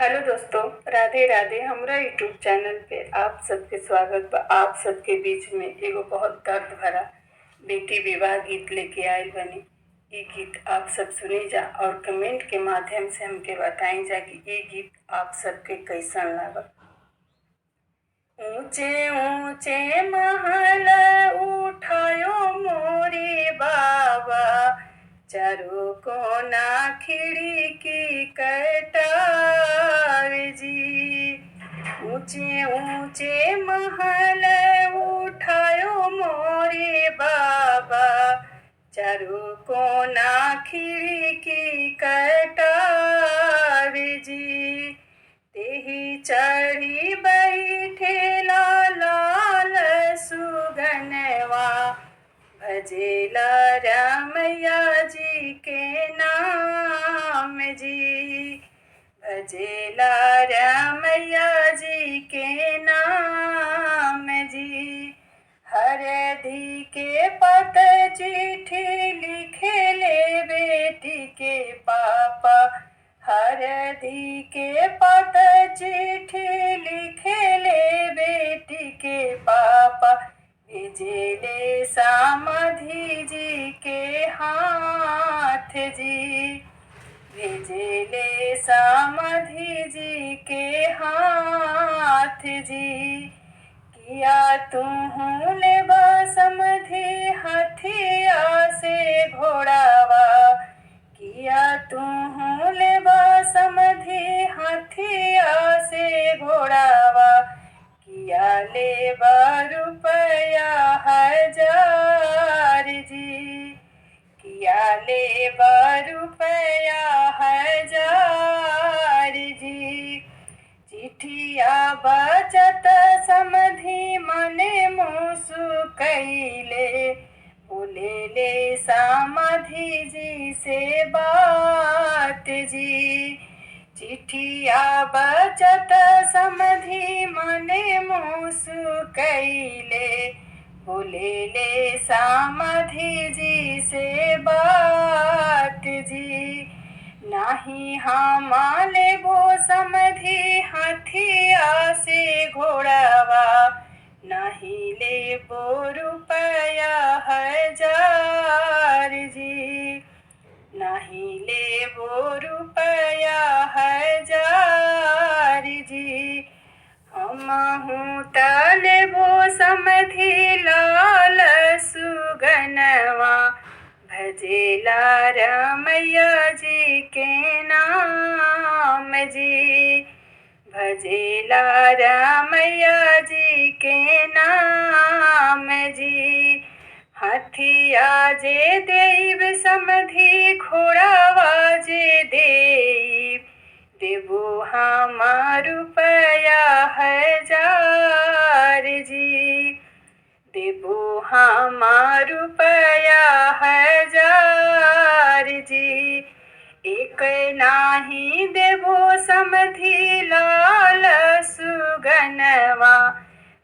Hello दोस्तों, राधे राधे। हमरा YouTube channel पे आप सबके स्वागत बा। आप सबके बीच में एगो बहुत दर्द भरा बेटी विवाह गीत लेके आयल बनी। ये गीत आप सब सुने जा और कमेंट के माध्यम से हमके बताई जा कि ये गीत आप सबके कैसन लागल। ऊंचे ऊंचे महल उठायो मोरे बाबा, चारों कोना खिड़की कटावे जी। ऊंचे ऊंचे महल उठायो मोरे बाबा, चारों कोना खिड़की कटावे जी। तेही चढ़ी बैठे लाल सुगनवा, भजेला रामैया जी के नाम जी। भजेला रामैया जी के नाम जी। हरदी के पत चिट्ठी लिखे ले बेटी के पापा, हरदी के पत चिट्ठी लिखे ले बेटी के पापा, भेजेले सामधी जी के हाथ जी। भेजेले सामधी जी के हाथ जी। किया तुहूँ ले समधी हथिया से घोड़ावा, किया तुहूँ ले समधी हथिया से घोड़ावा, किया ले रुपया 1000 जी। किया ले रुपया 1000 जी। चिठिया बचत समधी मने मुसुकैले, बोले ले सामधी जी से बात जी। चिठिया बचत समधी मने मुसुकैले, बोले ले सामधी जी से बात जी। नाही हम लेबो समधी हथिया से घोड़ावा, नहीं लेबो रुपया 1000 जी। नहीं लेबो रुपया 1000 जी। हमहूँ त लेबो समधी लाल सुगनवा, भजेला रामैया जी के नाम जी। भजेला रामैया जी के नाम जी। हथिया जे देव समधी घोड़ावा जे देव, देबो हम रुपया 1000 जी। देबो हम रुपया 1000 जी। एक नाही देबो समधी लाल सुगनवा,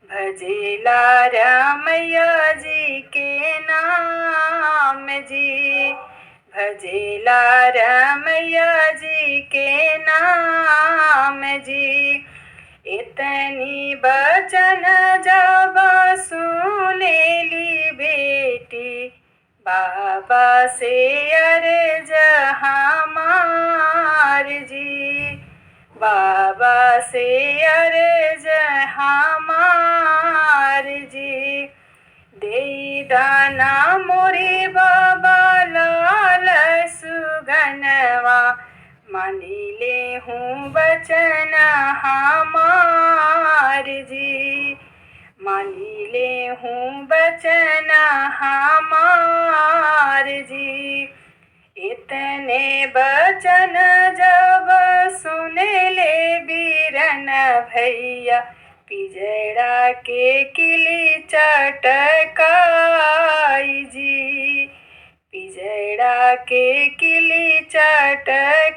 भजेला रामैया जी के नाम जी। भजेला रामैया जी के नाम जी। इतनी बचन जब सुनेली बेटी, बाबा से अर्ज हमार जी। बाबा से अर्ज हमार जी। देई दाना मोरे बाबा लाल सुगनवा, मानी ले हूँ बचन हमार जी। मानी ले हूँ बचन हमार जी। इतने बचन जब सुने ले बीरन भैया, पिजड़ा के किली चटकाई जी। पिजड़ा के किली चटकाई